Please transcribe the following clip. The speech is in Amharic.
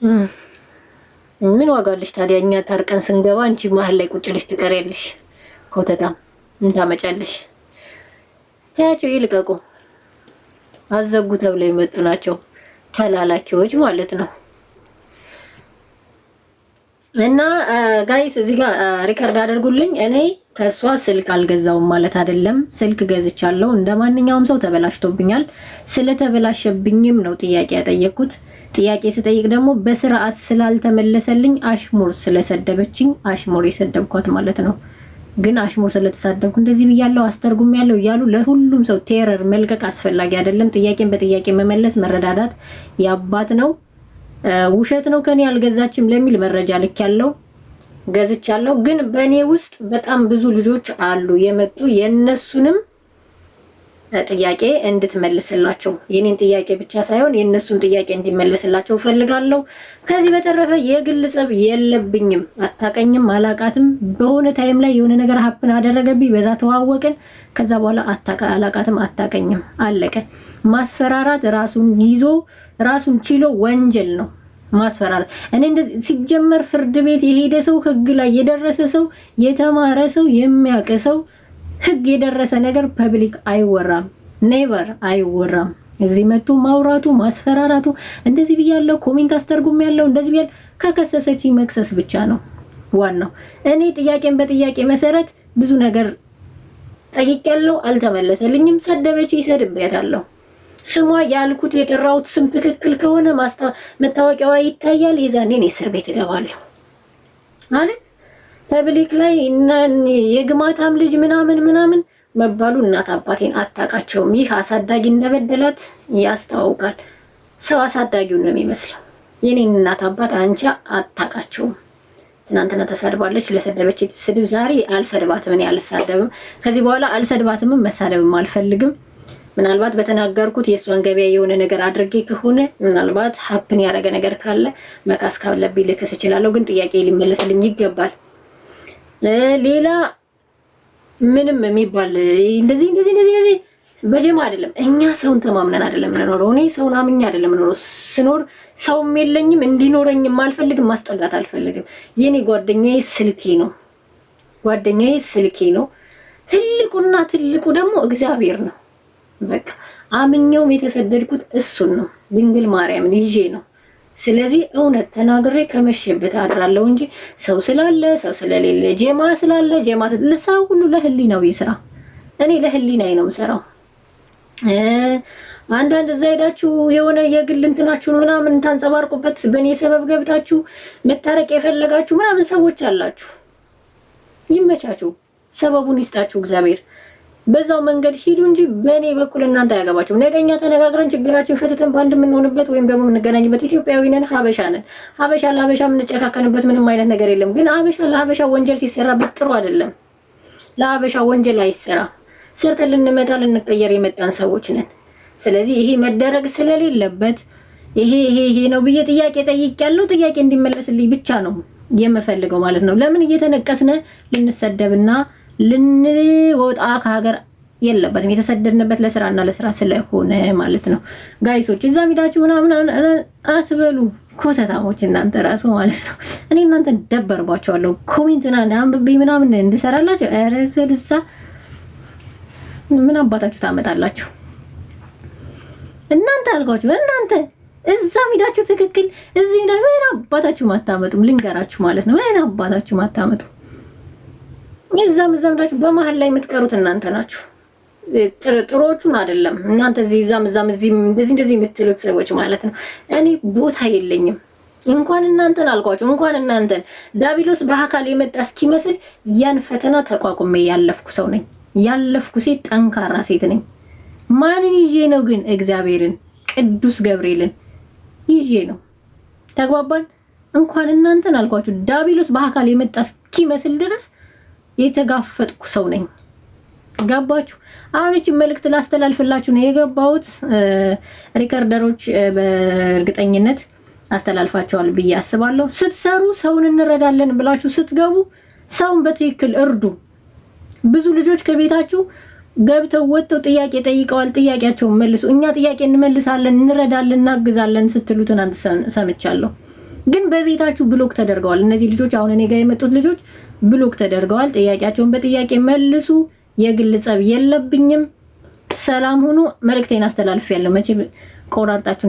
ምን ዋጋ አለሽ ታዲያ? እኛ ታርቀን ስንገባ አንቺ መሀል ላይ ቁጭ ልሽ ትቀሪያለሽ። ኮተታም ምን ታመጫለሽ? ታያቸው ይልቀቁ። አዘጉ ተብለው የመጡ ናቸው ተላላኪዎች ማለት ነው። እና ጋይስ እዚህ ጋር ሪከርድ አድርጉልኝ። እኔ ከሷ ስልክ አልገዛውም ማለት አይደለም። ስልክ ገዝቻለሁ። እንደማንኛውም ሰው ተበላሽቶብኛል። ስለተበላሸብኝም ነው ጥያቄ ያጠየቅኩት። ጥያቄ ስጠይቅ ደግሞ በስርዓት ስላልተመለሰልኝ አሽሙር ስለሰደበችኝ አሽሙር የሰደብኳት ማለት ነው። ግን አሽሙር ስለተሳደብኩ እንደዚህ ብያለሁ አስተርጉም ያለው እያሉ ለሁሉም ሰው ቴረር መልቀቅ አስፈላጊ አይደለም። ጥያቄን በጥያቄ መመለስ መረዳዳት ያባት ነው። ውሸት ነው ከኔ አልገዛችም ለሚል መረጃ ልክ ያለው ገዝቻለሁ። ግን በኔ ውስጥ በጣም ብዙ ልጆች አሉ የመጡ የነሱንም ጥያቄ እንድትመልስላቸው የኔን ጥያቄ ብቻ ሳይሆን የነሱን ጥያቄ እንዲመለስላቸው ፈልጋለሁ። ከዚህ በተረፈ የግል ጸብ የለብኝም። አታቀኝም፣ አላቃትም። በሆነ ታይም ላይ የሆነ ነገር ሀፕን አደረገብኝ፣ በዛ ተዋወቅን። ከዛ በኋላ አላቃትም፣ አታቀኝም፣ አለቀ። ማስፈራራት ራሱን ይዞ ራሱን ችሎ ወንጀል ነው ማስፈራራት። እኔ እንደዚህ ሲጀመር ፍርድ ቤት የሄደ ሰው ህግ ላይ የደረሰ ሰው የተማረ ሰው የሚያውቅ ሰው ህግ የደረሰ ነገር ፐብሊክ አይወራም፣ ኔቨር አይወራም። እዚህ መጥቶ ማውራቱ ማስፈራራቱ እንደዚህ ብያለሁ ኮሜንት አስተርጉም ያለው እንደዚህ ብያለሁ ከከሰሰችኝ መክሰስ ብቻ ነው ዋናው። እኔ ጥያቄን በጥያቄ መሰረት ብዙ ነገር ጠይቄያለሁ፣ አልተመለሰልኝም። ሰደበችኝ፣ ሰድቤያታለሁ። ስሟ ያልኩት የጠራሁት ስም ትክክል ከሆነ መታወቂያዋ ይታያል። የዛኔ እኔ እስር ቤት እገባለሁ አይደል? ፐብሊክ ላይ የግማታም ልጅ ምናምን መባሉ እናት አባቴን አታቃቸውም። ይህ አሳዳጊ እንደበደላት ያስታውቃል። ሰው አሳዳጊው ነው የሚመስለው። የኔን እናት አባት አንቺ አታቃቸውም። ትናንትና ተሳድባለች። ለሰደበች ስድብ ዛሬ አልሰድባትም። እኔ አልሳደብም። ከዚህ በኋላ አልሰድባትም፣ መሳደብም አልፈልግም። ምናልባት በተናገርኩት የሷን ገበያ የሆነ ነገር አድርጌ ከሆነ ምናልባት ሀፕን ያደረገ ነገር ካለ መካስ ካለብኝ ልከስ እችላለሁ። ግን ጥያቄ ሊመለስልኝ ይገባል። ሌላ ምንም የሚባል እንደዚህ በጀማ አይደለም። እኛ ሰውን ተማምነን አይደለም የምንኖረው። እኔ ሰውን አምኜ አይደለም የምኖረው። ስኖር ሰውም የለኝም፣ እንዲኖረኝም አልፈልግም፣ ማስጠጋት አልፈልግም። የኔ ጓደኛዬ ስልኬ ነው። ትልቁና ትልቁ ደግሞ እግዚአብሔር ነው። በቃ አምኜውም የተሰደድኩት እሱን ነው፣ ድንግል ማርያምን ይዤ ነው። ስለዚህ እውነት ተናግሬ ከመሸበት አድራለሁ እንጂ ሰው ስላለ ሰው ስለሌለ ጀማ ስላለ ጀማ ለሰው ሁሉ ለህሊናው ይስራ። እኔ ለህሊናዬ ነው የምሰራው። አንዳንድ እዛ ሄዳችሁ የሆነ የግል እንትናችሁን ምናምን ታንጸባርቁበት በእኔ ሰበብ ገብታችሁ መታረቅ የፈለጋችሁ ምናምን ሰዎች አላችሁ። ይመቻችሁ፣ ሰበቡን ይስጣችሁ እግዚአብሔር። በዛው መንገድ ሂዱ እንጂ በእኔ በኩል እናንተ አያገባችሁም። ነገኛ ተነጋግረን ችግራችን ፈትተን ባንድ የምንሆንበት ወይም ደግሞ የምንገናኝበት ኢትዮጵያዊ ነን፣ ሀበሻ ነን። ሀበሻ ለሀበሻ የምንጨካከንበት ምንም አይነት ነገር የለም። ግን ሀበሻ ለሀበሻ ወንጀል ሲሰራበት ጥሩ አይደለም። ለሀበሻ ወንጀል አይሰራ። ሰርተን ልንመጣ ልንቀየር የመጣን ሰዎች ነን። ስለዚህ ይሄ መደረግ ስለሌለበት ይሄ ነው ብዬ ጥያቄ ጠይቄያለሁ። ጥያቄ እንዲመለስልኝ ብቻ ነው የምፈልገው ማለት ነው። ለምን እየተነቀስነ ልንሰደብና ልንወጣ ከሀገር የለበትም። የተሰደድንበት ለስራ ስለሆነ ማለት ነው። ጋይሶች እዛ ሄዳችሁ ምናምን አትበሉ፣ ኮተታሞች እናንተ ራሱ ማለት ነው። እኔ እናንተ ደበርባቸዋለሁ። ኮሜንትና አንብቤ ምናምን እንድሰራላችሁ እረስልሳ ምን አባታችሁ ታመጣላችሁ እናንተ አልኳችሁ። እናንተ እዛ ሄዳችሁ ትክክል፣ እዚህ ላይ ምን አባታችሁ ማታመጡም ልንገራችሁ ማለት ነው። ምን አባታችሁ ማታመጡ እዛም ሄዳችሁ በመሃል ላይ የምትቀሩት እናንተ ናችሁ። ጥሮቹን አይደለም እናንተ እዛም እንደዚህ የምትሉት ሰዎች ማለት ነው። እኔ ቦታ የለኝም። እንኳን እናንተን አልኳችሁ፣ እንኳን እናንተን ዳቢሎስ በአካል የመጣ እስኪመስል ያን ፈተና ተቋቁሜ ያለፍኩ ሰው ነኝ። ያለፍኩ ሴት፣ ጠንካራ ሴት ነኝ። ማንን ይዤ ነው ግን? እግዚአብሔርን ቅዱስ ገብርኤልን ይዤ ነው። ተግባባን? እንኳን እናንተን አልኳችሁ ዳቢሎስ በአካል የመጣ እስኪመስል ድረስ የተጋፈጥኩ ሰው ነኝ። ገባችሁ? አሁን እቺ መልእክት ላስተላልፍላችሁ ነው የገባሁት። ሪከርደሮች በእርግጠኝነት አስተላልፋቸዋል ብዬ አስባለሁ። ስትሰሩ ሰውን እንረዳለን ብላችሁ ስትገቡ ሰውን በትክክል እርዱ። ብዙ ልጆች ከቤታችሁ ገብተው ወጥተው ጥያቄ ጠይቀዋል። ጥያቄያቸውን መልሱ። እኛ ጥያቄ እንመልሳለን፣ እንረዳለን፣ እናግዛለን ስትሉ ትናንት ሰምቻለሁ። ግን በቤታችሁ ብሎክ ተደርገዋል። እነዚህ ልጆች አሁን እኔ ጋር የመጡት ልጆች ብሎክ ተደርገዋል። ጥያቄያቸውን በጥያቄ መልሱ። የግል ጸብ የለብኝም። ሰላም ሁኑ። መልእክቴን አስተላልፌያለሁ። መቼ ቆራርጣችሁ